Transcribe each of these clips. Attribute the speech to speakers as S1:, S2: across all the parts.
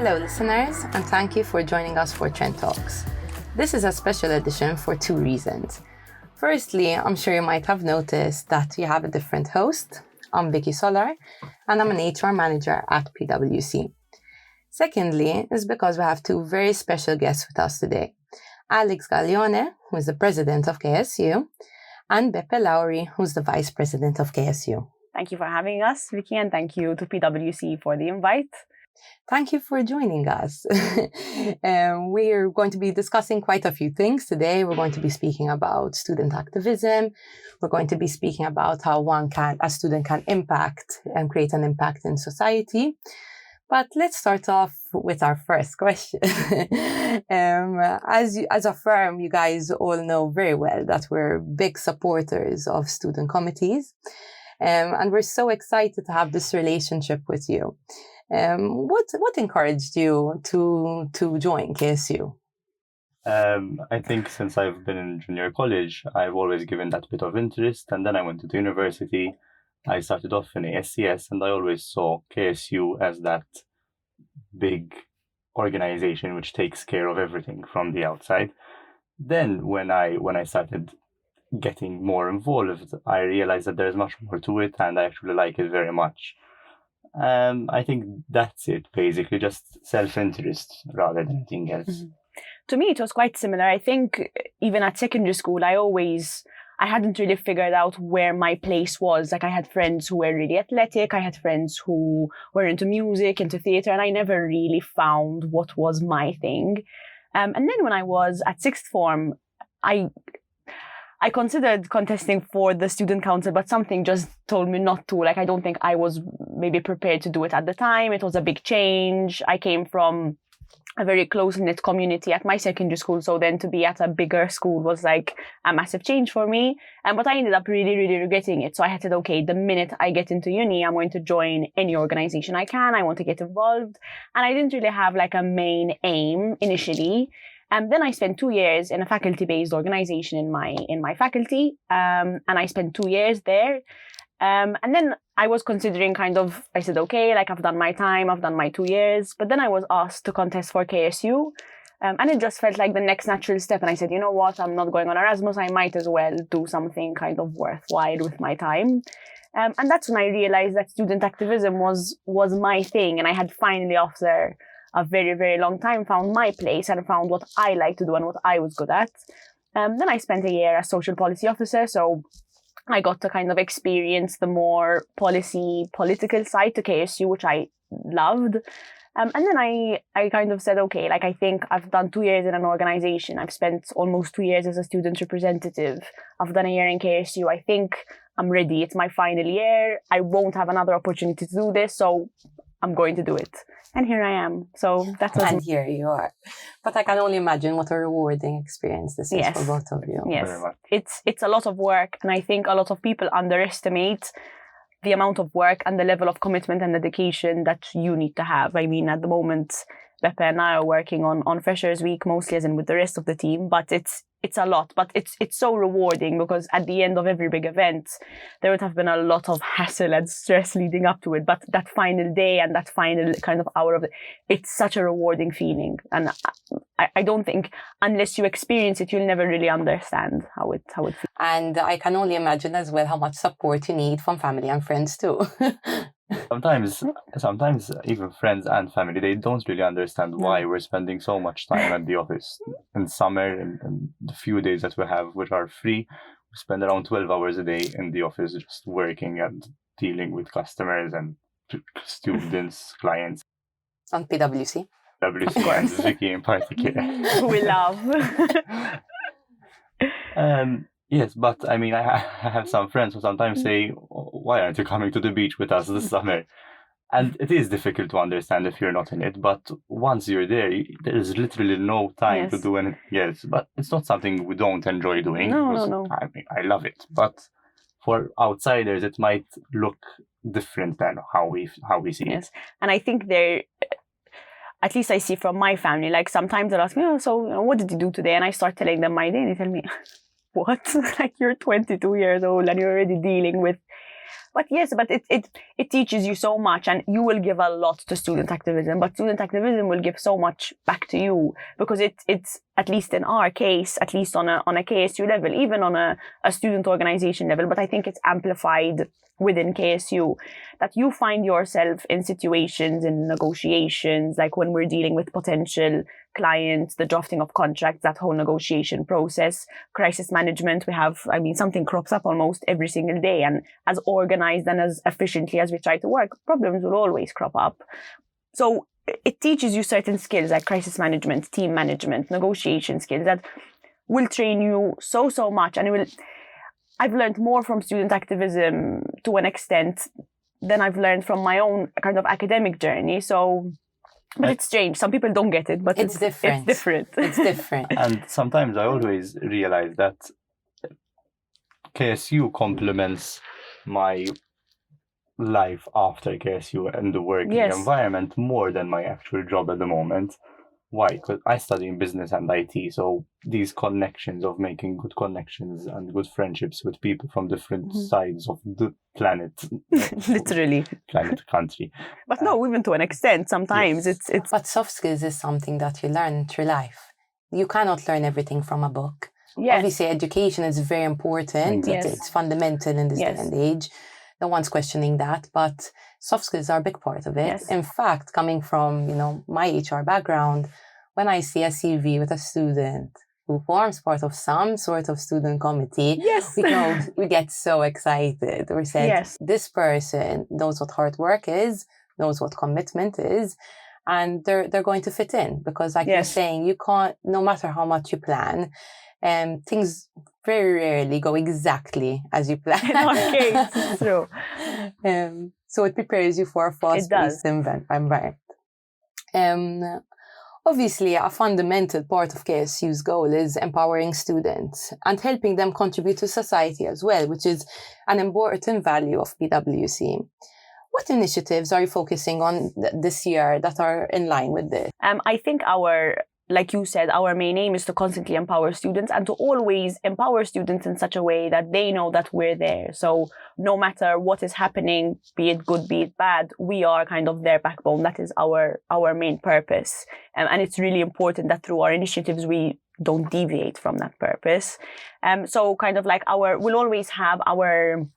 S1: Hello listeners, and thank you for joining us for Trend Talks. This is a special edition for two reasons. Firstly, I'm sure you might have noticed that we have a different host. I'm Vicky Soler, and I'm an HR Manager at PwC. Secondly, is because we have two very special guests with us today. Alexandra Gaglione, who is the President of KSU, and Beppe Lauri, who's the Vice President of KSU.
S2: Thank you for having us, Vicky, and thank you to PwC for the invite.
S1: Thank you for joining us. We're going to be discussing quite a few things today. We're going to be speaking about student activism. We're going to be speaking about how a student can impact and create an impact in society. But let's start off with our first question. As a firm, you guys all know very well that we're big supporters of student committees. And we're so excited to have this relationship with you. What encouraged you to join KSU?
S3: I think since I've been in junior college, I've always given that bit of interest. And then I went to university. I started off in ASCS, and I always saw KSU as that big organization which takes care of everything from the outside. Then when I started getting more involved, I realized that there's much more to it, and I actually like it very much. I think that's it, basically, just self-interest rather than anything else.
S2: Mm-hmm. To me, it was quite similar. I think even at secondary school, I hadn't really figured out where my place was. Like, I had friends who were really athletic. I had friends who were into music, into theatre, and I never really found what was my thing. And then when I was at sixth form, I considered contesting for the student council, but something just told me not to. Like, I don't think I was maybe prepared to do it at the time. It was a big change. I came from a very close-knit community at my secondary school, so then to be at a bigger school was like a massive change for me. But I ended up really, really regretting it. So I had said, okay, the minute I get into uni, I'm going to join any organization I can. I want to get involved. And I didn't really have like a main aim initially. And then I spent 2 years in a faculty-based organization in my faculty. And I spent 2 years there. And then I was considering I said, okay, like I've done my time, I've done my 2 years. But then I was asked to contest for KSU. And it just felt like the next natural step. And I said, you know what, I'm not going on Erasmus. I might as well do something kind of worthwhile with my time. And that's when I realized that student activism was my thing. And I had finally, after a very, very long time, found my place and found what I like to do and what I was good at. Then I spent a year as social policy officer. So I got to kind of experience the more political side to KSU, which I loved. And then I kind of said, okay, like I think I've done 2 years in an organization. I've spent almost 2 years as a student representative. I've done a year in KSU. I think I'm ready. It's my final year. I won't have another opportunity to do this. So I'm going to do it. And here I am. So that's what.
S1: And here you are. But I can only imagine what a rewarding experience this is for both of you.
S2: Yes, it's a lot of work, and I think a lot of people underestimate the amount of work and the level of commitment and dedication that you need to have. I mean, at the moment, Beppe and I are working on Freshers Week, mostly as in with the rest of the team, but it's a lot. But it's so rewarding because at the end of every big event, there would have been a lot of hassle and stress leading up to it. But that final day and that final kind of hour of it, it's such a rewarding feeling. And I don't think, unless you experience it, you'll never really understand how it feels.
S1: And I can only imagine as well how much support you need from family and friends too.
S3: Sometimes even friends and family, they don't really understand why we're spending so much time at the office. In summer and the few days that we have which are free, we spend around 12 hours a day in the office just working and dealing with customers and students, clients.
S1: On PwC?
S3: PwC and Vicky in particular.
S2: We love.
S3: Yes, but I mean, I have some friends who sometimes say, why aren't you coming to the beach with us this summer? And it is difficult to understand if you're not in it. But once you're there, there's literally no time to do anything else. But it's not something we don't enjoy doing.
S2: No.
S3: I mean, I love it. But for outsiders, it might look different than how we see it.
S2: And I think at least I see from my family, like sometimes they'll ask me, what did you do today? And I start telling them my day and they tell me, what? Like, you're 22 years old and you're already dealing with But yes, but it teaches you so much, and you will give a lot to student activism, but student activism will give so much back to you, because it's at least in our case, at least on a KSU level, even on a student organization level, but I think it's amplified within KSU, that you find yourself in situations, in negotiations, like when we're dealing with potential clients, the drafting of contracts, that whole negotiation process, crisis management. We have, something crops up almost every single day, and as organized and as efficiently as we try to work, problems will always crop up. So it teaches you certain skills like crisis management, team management, negotiation skills that will train you so much, and I've learned more from student activism to an extent than I've learned from my own kind of academic journey. So, but it's strange. Some people don't get it, but
S1: it's different.
S2: It's different.
S1: It's different.
S3: And sometimes I always realize that KSU complements my life after KSU and the working environment more than my actual job at the moment. Why? Because I study in business and IT, so these connections of making good connections and good friendships with people from different sides of the planet.
S2: Literally.
S3: Planet, country.
S2: But no, even to an extent, sometimes it's...
S1: But soft skills is something that you learn through life. You cannot learn everything from a book. Yes. Obviously, education is very important.
S2: Yes.
S1: It's fundamental in this day and age. No one's questioning that, but soft skills are a big part of it.
S2: Yes.
S1: In fact, coming from, my HR background, when I see a CV with a student who forms part of some sort of student committee, we get so excited. We said, this person knows what hard work is, knows what commitment is, and they're going to fit in, because like you're saying, you can't, no matter how much you plan, things very rarely go exactly as you plan.
S2: In our case, it's true.
S1: So it prepares you for a fast-paced environment. Obviously, a fundamental part of KSU's goal is empowering students and helping them contribute to society as well, which is an important value of PwC. What initiatives are you focusing on this year that are in line with this?
S2: I think like you said, our main aim is to constantly empower students, and to always empower students in such a way that they know that we're there. So no matter what is happening, be it good, be it bad, we are kind of their backbone. That is our main purpose. And it's really important that through our initiatives, we don't deviate from that purpose. So kind of like we'll always have our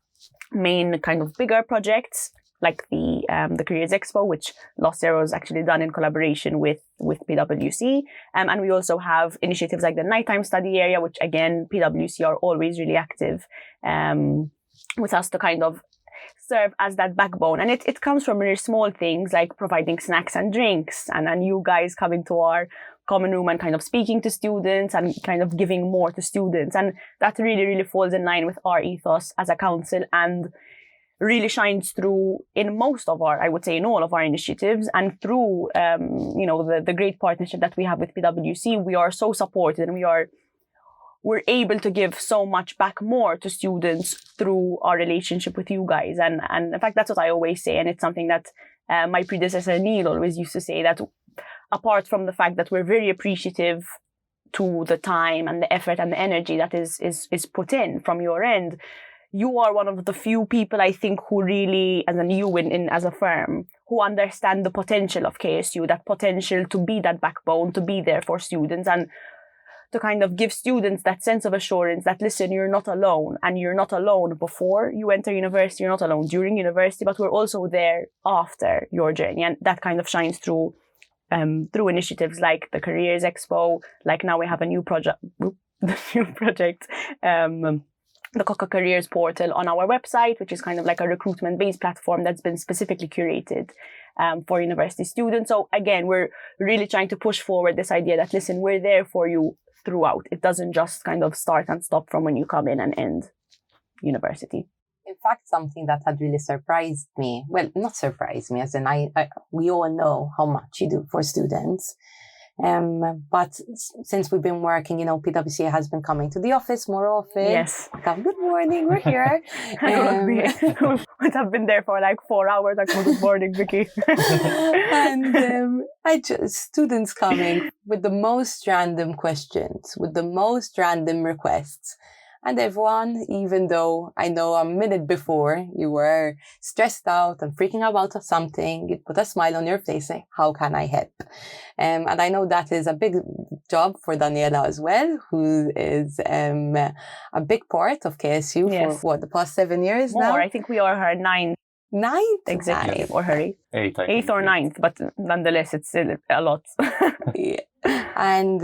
S2: main kind of bigger projects, like the Careers Expo, which last year was actually done in collaboration with PwC. And we also have initiatives like the nighttime study area, which again, PwC are always really active with us to kind of serve as that backbone. And it comes from really small things like providing snacks and drinks, and you guys coming to our common room and kind of speaking to students and kind of giving more to students. And that really, really falls in line with our ethos as a council, and really shines through in most of our, I would say in all of our initiatives, and through, the great partnership that we have with PwC. We are so supported, and we're able to give so much back more to students through our relationship with you guys. And in fact, that's what I always say. And it's something that my predecessor Neil always used to say, that apart from the fact that we're very appreciative to the time and the effort and the energy that is put in from your end, you are one of the few people, I think, who really, as a firm, who understand the potential of KSU, that potential to be that backbone, to be there for students, and to kind of give students that sense of assurance that, listen, you're not alone, and you're not alone before you enter university, you're not alone during university, but we're also there after your journey. And that kind of shines through initiatives like the Careers Expo, like now we have a new project, the Coca Careers portal on our website, which is kind of like a recruitment-based platform that's been specifically curated for university students. So again, we're really trying to push forward this idea that, listen, we're there for you throughout. It doesn't just kind of start and stop from when you come in and end university.
S1: In fact, something that had really surprised me, well, not surprised me, as in we all know how much you do for students. But since we've been working, PwC has been coming to the office more often.
S2: Yes.
S1: Good morning, we're here.
S2: We have been there for like 4 hours. Good morning, Vicky.
S1: And students coming with the most random questions, with the most random requests. And everyone, even though I know a minute before you were stressed out and freaking out about something, you put a smile on your face, say, how can I help? And I know that is a big job for Daniela as well, who is a big part of KSU for the past 7 years now?
S2: I think we are her ninth executive, or her eighth or ninth, but nonetheless, it's still a lot.
S1: Yeah. And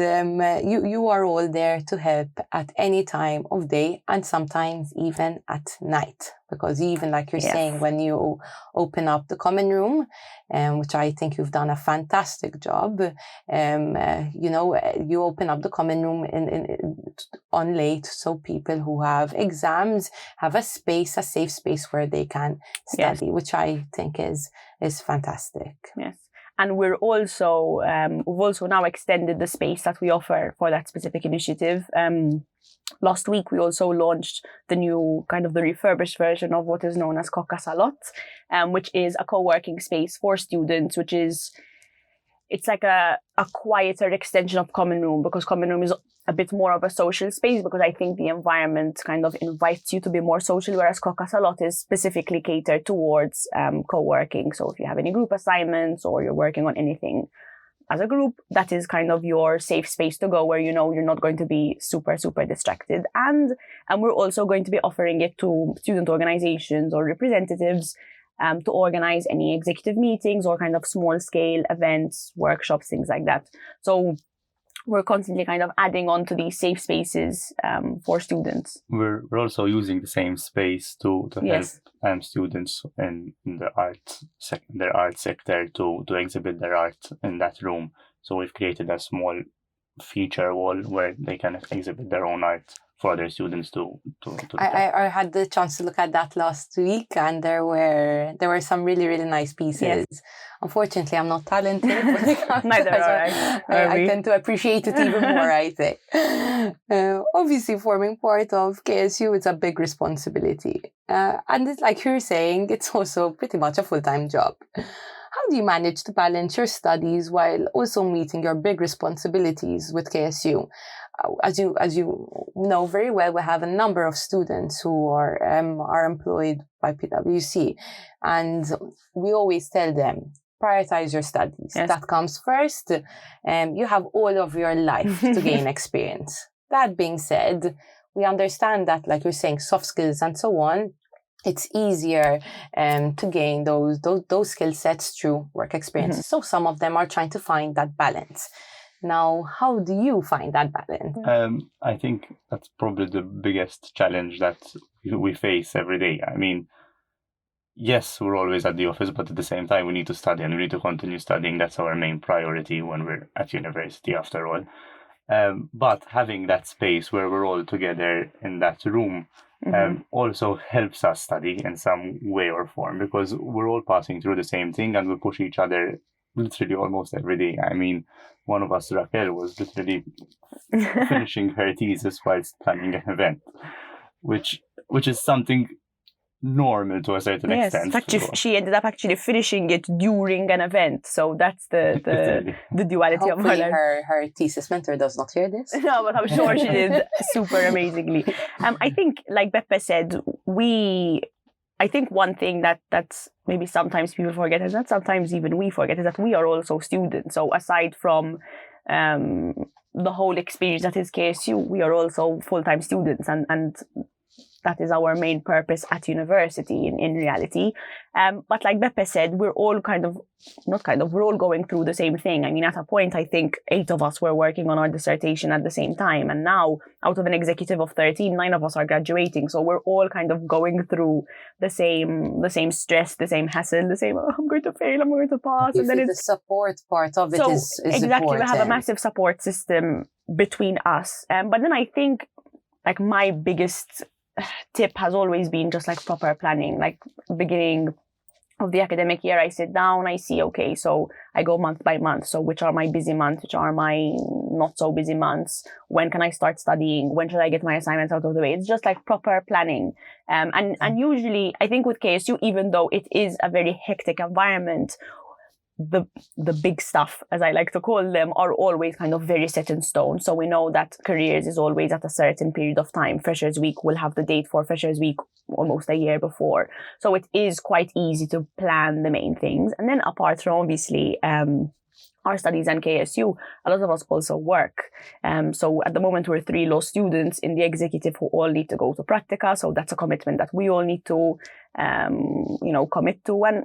S1: you are all there to help at any time of day and sometimes even at night, because even like you're saying, when you open up the common room, which I think you've done a fantastic job, you open up the common room on late, so people who have exams have a safe space where they can study, which I think is fantastic.
S2: Yes. And we're also, we've also now extended the space that we offer for that specific initiative. Last week, we also launched the new kind of the refurbished version of what is known as Coca Salot, which is a co-working space for students, it's like a quieter extension of Common Room, because Common Room is a bit more of a social space, because I think the environment kind of invites you to be more social, whereas Coca Salot is specifically catered towards co-working. So if you have any group assignments or you're working on anything as a group, that is kind of your safe space to go, where you know you're not going to be super, super distracted. And we're also going to be offering it to student organizations or representatives to organize any executive meetings or kind of small scale events, workshops, things like that. So we're constantly kind of adding on to these safe spaces for students.
S3: We're also using the same space to help students in the art sector to exhibit their art in that room. So we've created a small feature wall where they can exhibit their own art for other students to
S1: I had the chance to look at that last week, and there were some really, really nice pieces. Yes. Unfortunately, I'm not talented.
S2: Neither are
S1: I tend to appreciate it even more, I think. Obviously, forming part of KSU is a big responsibility. And it's like you're saying, it's also pretty much a full-time job. How do you manage to balance your studies while also meeting your big responsibilities with KSU? As you know very well, we have a number of students who are employed by PwC, and we always tell them, prioritize your studies. Yes. That comes first. You have all of your life to gain experience. That being said, we understand that, like you're saying, soft skills and so on, it's easier to gain those skill sets through work experience. Mm-hmm. So some of them are trying to find that balance. Now, how do you find that balance?
S3: I think that's probably the biggest challenge that we face every day. I mean, yes, we're always at the office, but at the same time, we need to study and we need to continue studying. That's our main priority when we're at university, after all. But having that space where we're all together in that room also helps us study in some way or form, because we're all passing through the same thing and we push each other literally almost every day. I mean, one of us, Raquel, was literally finishing her thesis whilst planning an event, which is something normal to a certain extent.
S2: In fact, she ended up actually finishing it during an event. So that's the duality of her life.
S1: Her thesis mentor does not hear this.
S2: No, but I'm sure she did super amazingly. I think, like Beppe said, I think one thing that's maybe sometimes people forget, and that sometimes even we forget, is that we are also students. So aside from the whole experience that is KSU, we are also full-time students, and that is our main purpose at university in reality. But like Beppe said, we're all we're all going through the same thing. I mean, at a point, I think 8 of us were working on our dissertation at the same time. And now, out of an executive of 13, 9 of us are graduating. So we're all kind of going through the same stress, the same hassle, the same, I'm going to fail, I'm going to pass. And then
S1: the support part of it is
S2: exactly,
S1: important.
S2: We have a massive support system between us. But then I think, like, my biggest tip has always been just like proper planning. Like, beginning of the academic year, I sit down, I see, okay, so I go month by month. So which are my busy months, which are my not so busy months? When can I start studying? When should I get my assignments out of the way? It's just like proper planning. And usually, I think with KSU, even though it is a very hectic environment, the big stuff, as I like to call them, are always kind of very set in stone. So we know that careers is always at a certain period of time. Freshers Week will have the date for Freshers Week almost a year before. So it is quite easy to plan the main things. And then apart from obviously our studies and KSU, a lot of us also work. So at the moment, we're 3 law students in the executive who all need to go to practica. So that's a commitment that we all need to, commit to. And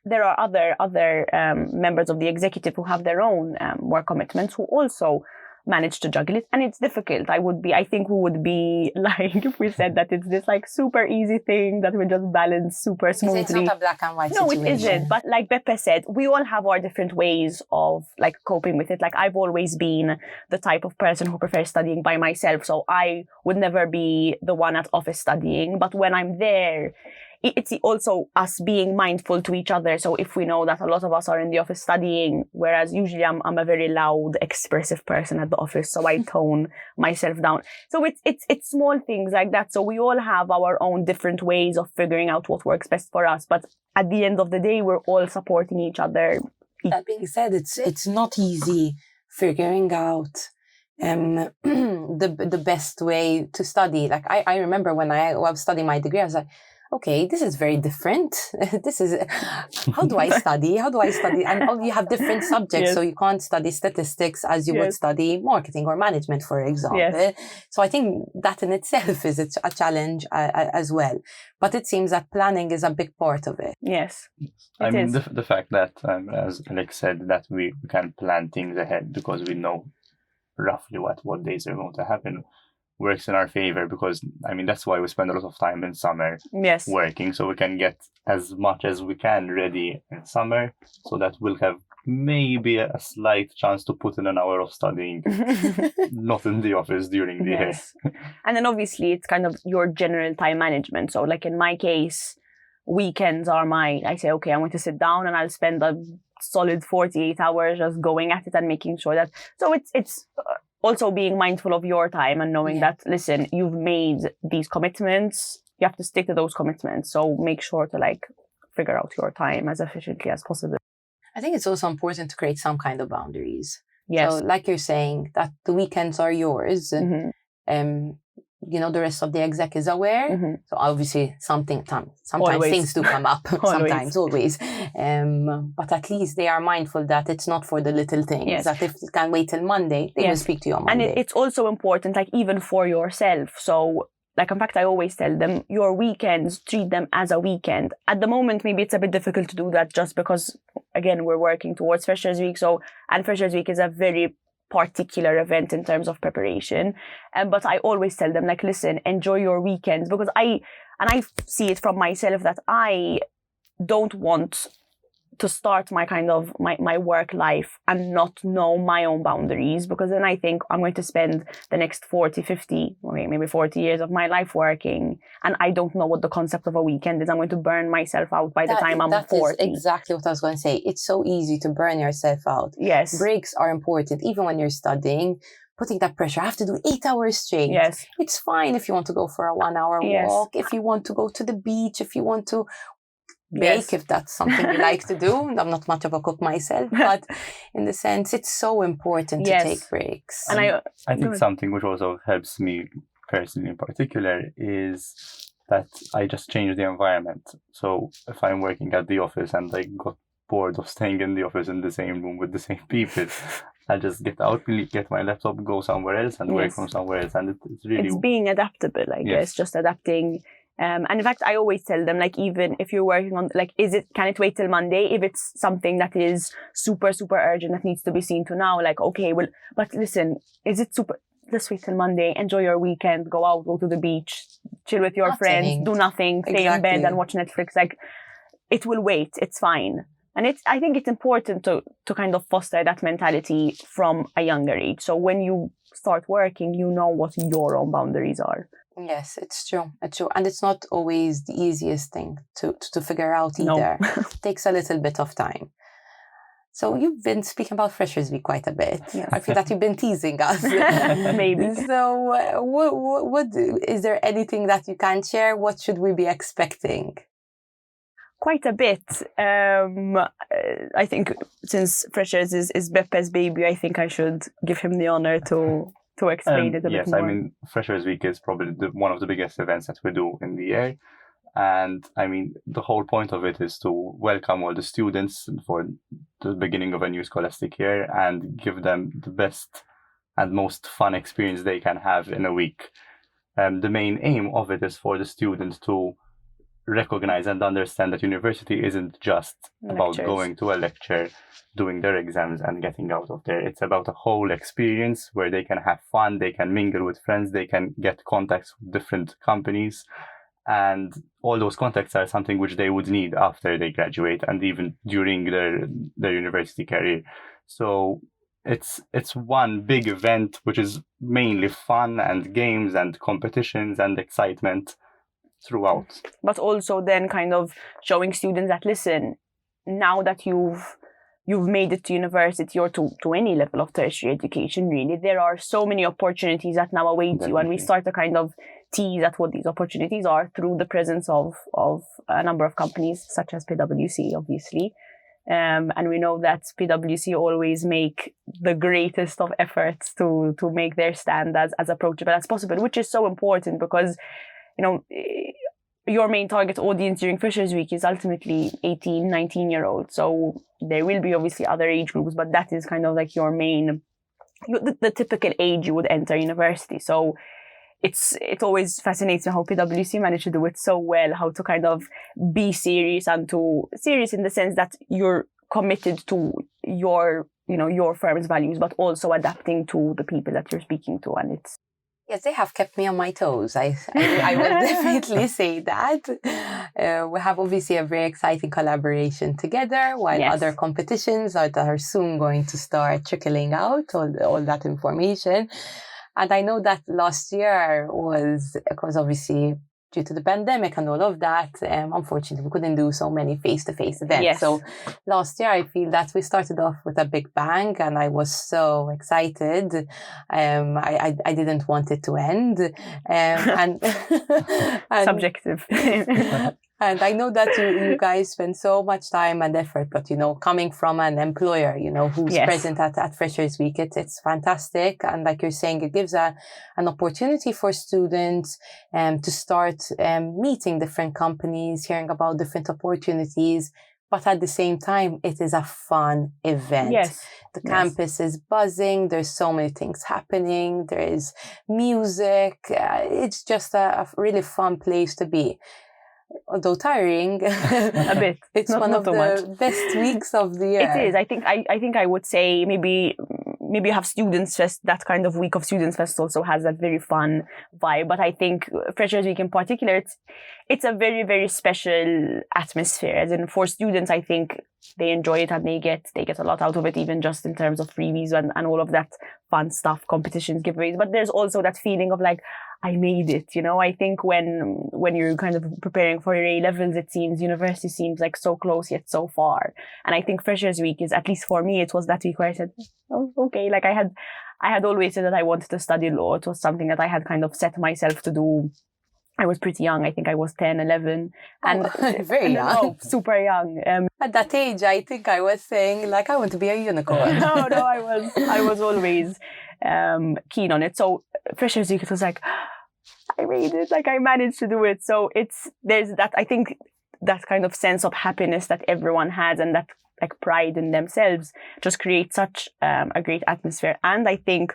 S2: there are other members of the executive who have their own work commitments who also manage to juggle it, and it's difficult. I think we would be like if we said that it's this like super easy thing that we just balance super smoothly.
S1: It's not a black and white
S2: situation.
S1: No,
S2: it isn't. But like Beppe said, we all have our different ways of like coping with it. Like I've always been the type of person who prefers studying by myself, so I would never be the one at office studying. But when I'm there, it's also us being mindful to each other. So if we know that a lot of us are in the office studying, whereas usually I'm a very loud, expressive person at the office, so I tone myself down. So it's small things like that. So we all have our own different ways of figuring out what works best for us. But at the end of the day, we're all supporting each other.
S1: That being said, it's not easy figuring out the best way to study. Like I remember when I was studying my degree, I was like, okay, this is very different. This is, how do I study? And you have different subjects,
S2: Yes.
S1: so you can't study statistics as you would
S2: Yes.
S1: study marketing or management, for example.
S2: Yes.
S1: So I think that in itself is a challenge as well. But it seems that planning is a big part of it.
S2: Yes.
S3: I mean,
S2: is.
S3: the fact that, as Alex said, that we can plan things ahead because we know roughly what days are going to happen, works in our favor, because I mean that's why we spend a lot of time in summer
S2: Yes.
S3: working, so we can get as much as we can ready in summer, so that we'll have maybe a slight chance to put in an hour of studying not in the office during the year.
S2: Yes. And then obviously it's kind of your general time management. So like in my case, weekends are I say, okay, I'm going to sit down and I'll spend a solid 48 hours just going at it and making sure that, so it's also being mindful of your time and knowing that, listen, you've made these commitments, you have to stick to those commitments. So make sure to like figure out your time as efficiently as possible.
S1: I think it's also important to create some kind of boundaries.
S2: Yes.
S1: So like you're saying, that the weekends are yours.
S2: Mhm.
S1: The rest of the exec is aware.
S2: Mhm.
S1: So obviously sometimes
S2: Always.
S1: things do come up. Sometimes, always. But at least they are mindful that it's not for the little things.
S2: Yes.
S1: That if it can wait till Monday, they will
S2: Yes.
S1: speak to you on
S2: And
S1: Monday.
S2: it's also important, like even for yourself. So like, in fact, I always tell them your weekends, treat them as a weekend. At the moment, maybe it's a bit difficult to do that just because, again, we're working towards Freshers Week. And Freshers Week is a very particular event in terms of preparation. But I always tell them, like, listen, enjoy your weekends, because I see it from myself that I don't want to start my kind of my work life and not know my own boundaries, because then I think I'm going to spend the next 40, 50, maybe 40 years of my life working, and I don't know what the concept of a weekend is. I'm going to burn myself out by the time I'm 40.
S1: That is exactly what I was going to say. It's so easy to burn yourself out.
S2: Yes.
S1: Breaks are important, even when you're studying. Putting that pressure, I have to do 8 hours straight.
S2: Yes.
S1: It's fine if you want to go for a 1 hour
S2: Yes.
S1: walk, if you want to go to the beach, if you want to bake,
S2: Yes.
S1: if that's something you like to do. I'm not much of a cook myself, but in the sense, it's so important to
S2: Yes.
S1: take breaks.
S2: And
S3: I think something which also helps me personally in particular is that I just change the environment. So if I'm working at the office and I got bored of staying in the office in the same room with the same people, I just get out, get my laptop, go somewhere else and work
S2: Yes.
S3: from somewhere else. And it's really...
S2: It's being adaptable, I guess, just adapting. And in fact, I always tell them, like, even if you're working on, like, can it wait till Monday? If it's something that is super, super urgent that needs to be seen to now, like, okay, well, but listen, is it super, let's wait till Monday, enjoy your weekend, go out, go to the beach, chill with your friends, do nothing, stay in bed and watch Netflix. Like, it will wait, it's fine. And I think it's important to kind of foster that mentality from a younger age. So when you start working, you know what your own boundaries are.
S1: Yes, it's true. It's true. And it's not always the easiest thing to figure out either.
S2: No.
S1: It takes a little bit of time. So you've been speaking about Freshers Week quite a bit.
S2: Yes.
S1: I feel that you've been teasing us.
S2: Maybe.
S1: So what is there anything that you can share? What should we be expecting?
S2: Quite a bit. I think since Freshers is Beppe's baby, I think I should give him the honor to explain it a bit more.
S3: Yes, I mean, Freshers Week is probably one of the biggest events that we do in the year. And I mean, the whole point of it is to welcome all the students for the beginning of a new scholastic year and give them the best and most fun experience they can have in a week. The main aim of it is for the students to recognize and understand that university isn't just about going to a lecture, doing their exams and getting out of there. It's about a whole experience where they can have fun, they can mingle with friends, they can get contacts with different companies. And all those contacts are something which they would need after they graduate and even during their university career. So it's one big event which is mainly fun and games and competitions and excitement throughout.
S2: But also then kind of showing students that, listen, now that you've made it to university or to any level of tertiary education, really, there are so many opportunities that now await you. And we start to kind of tease at what these opportunities are through the presence of a number of companies, such as PwC, obviously. And we know that PwC always make the greatest of efforts to make their stand as approachable as possible, which is so important because, you know, your main target audience during Freshers Week is ultimately 18, 19-year-olds. So there will be obviously other age groups, but that is kind of like your main, the typical age you would enter university. So it always fascinates me how PwC managed to do it so well, how to kind of be serious serious in the sense that you're committed to your firm's values, but also adapting to the people that you're speaking to. And it's...
S1: Yes, they have kept me on my toes. I will definitely say that. We have obviously a very exciting collaboration together, while other competitions that are soon going to start trickling out, all that information. And I know that last year was obviously due to the pandemic and all of that, unfortunately, we couldn't do so many face-to-face events.
S2: Yes.
S1: So last year, I feel that we started off with a big bang and I was so excited. I didn't want it to end. And
S2: subjective.
S1: And I know that you guys spend so much time and effort, but, you know, coming from an employer, you know, who's present at Freshers Week, it's fantastic. And like you're saying, it gives an opportunity for students to start meeting different companies, hearing about different opportunities. But at the same time, it is a fun event.
S2: Yes.
S1: The campus is buzzing. There's so many things happening. There is music. It's just a really fun place to be. Although tiring
S2: a bit,
S1: it's one of the best weeks of the year.
S2: It is. I think I would say maybe you have Students Fest. That kind of week of Students Fest also has that very fun vibe. But I think Freshers Week in particular, it's a very, very special atmosphere. As in, for students, I think they enjoy it and they get a lot out of it, even just in terms of freebies and all of that fun stuff, competitions, giveaways. But there's also that feeling of like, I made it, you know. I think when you're kind of preparing for your A-levels, university seems like so close yet so far. And I think Freshers Week is, at least for me, it was that week where I said, oh, okay. Like I had always said that I wanted to study law. It was something that I had kind of set myself to do. I was pretty young. I think I was 10, 11. And
S1: very young.
S2: No, super young.
S1: At that age, I think I was saying, like, I want to be a unicorn.
S2: No, I was always keen on it. So Freshers Week, it was like, I made it, like I managed to do it. So there's that, I think that kind of sense of happiness that everyone has and that like pride in themselves just creates such a great atmosphere. And I think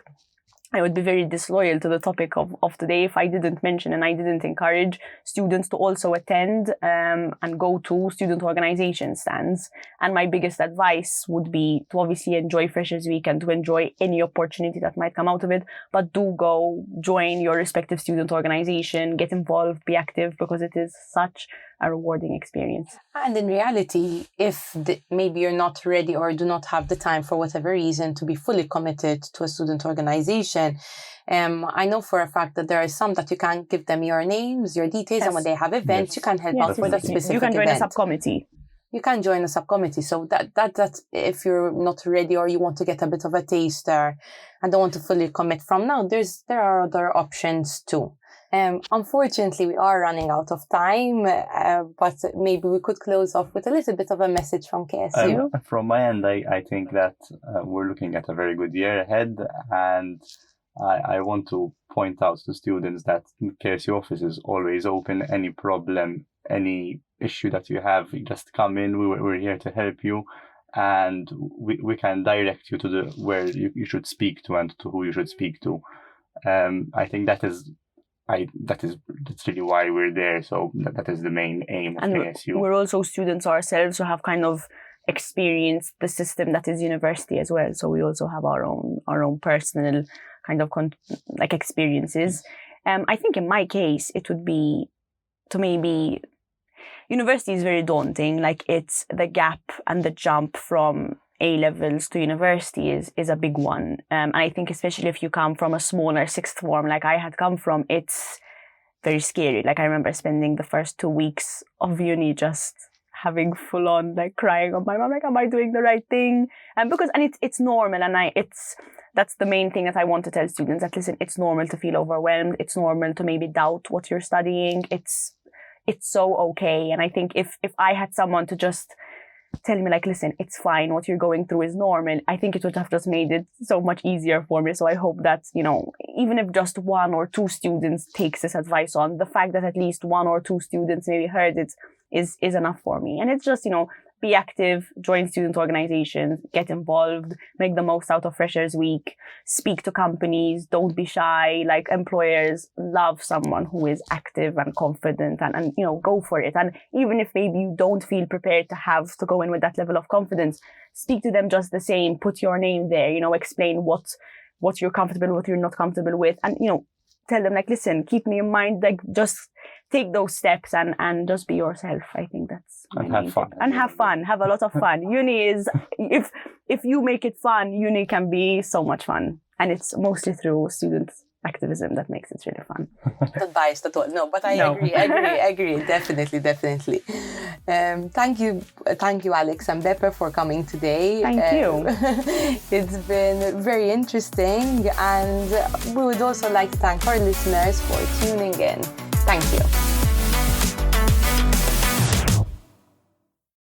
S2: I would be very disloyal to the topic of today if I didn't mention and I didn't encourage students to also attend and go to student organization stands. And my biggest advice would be to obviously enjoy Freshers Week and to enjoy any opportunity that might come out of it. But do go join your respective student organization, get involved, be active, because it is such a rewarding experience.
S1: And in reality, if maybe you're not ready or do not have the time for whatever reason to be fully committed to a student organization, I know for a fact that there are some that you can give them your names, your details, and when they have events, you can help out with a specific
S2: You can join
S1: event.
S2: a subcommittee.
S1: You can join a subcommittee. So that if you're not ready or you want to get a bit of a taster and don't want to fully commit from now, there are other options too. Unfortunately, we are running out of time, but maybe we could close off with a little bit of a message from KSU.
S3: From my end, I think that we're looking at a very good year ahead, and I want to point out to students that KSU office is always open. Any problem, any issue that you have, you just come in. We're here to help you, and we can direct you to where you should speak to and to who you should speak to. I think that's really why we're there. So that is the main aim of KSU.
S2: We're also students ourselves who have kind of experienced the system that is university as well. So we also have our own personal kind of experiences. I think in my case, it would be to maybe university is very daunting. Like it's the gap and the jump from A levels to university is a big one. And I think especially if you come from a smaller sixth form like I had come from, it's very scary. Like I remember spending the first 2 weeks of uni just having full on crying on my mom, am I doing the right thing? And it's normal, and that's the main thing that I want to tell students, that listen, it's normal to feel overwhelmed. It's normal to maybe doubt what you're studying. It's so okay. And I think if I had someone to just tell me listen, it's fine, what you're going through is normal, I think it would have just made it so much easier for me. So I hope that, even if just 1 or 2 students takes this advice on, the fact that at least 1 or 2 students maybe heard it is enough for me. And it's just, be active, join student organizations, get involved, make the most out of Freshers Week, speak to companies, don't be shy. Employers love someone who is active and confident and go for it. And even if maybe you don't feel prepared to have to go in with that level of confidence, speak to them just the same, put your name there, explain what you're comfortable with, what you're not comfortable with, and, tell them listen, keep me in mind, just take those steps and just be yourself. I think that's
S3: and have fun.
S2: And have fun. Have a lot of fun. Uni is, if you make it fun, uni can be so much fun. And it's mostly through student activism that makes it really fun.
S1: Not biased at all. No, but I agree. Definitely. Thank you, Alex and Beppe, for coming today.
S2: Thank you.
S1: It's been very interesting, and we would also like to thank our listeners for tuning in. Thank you.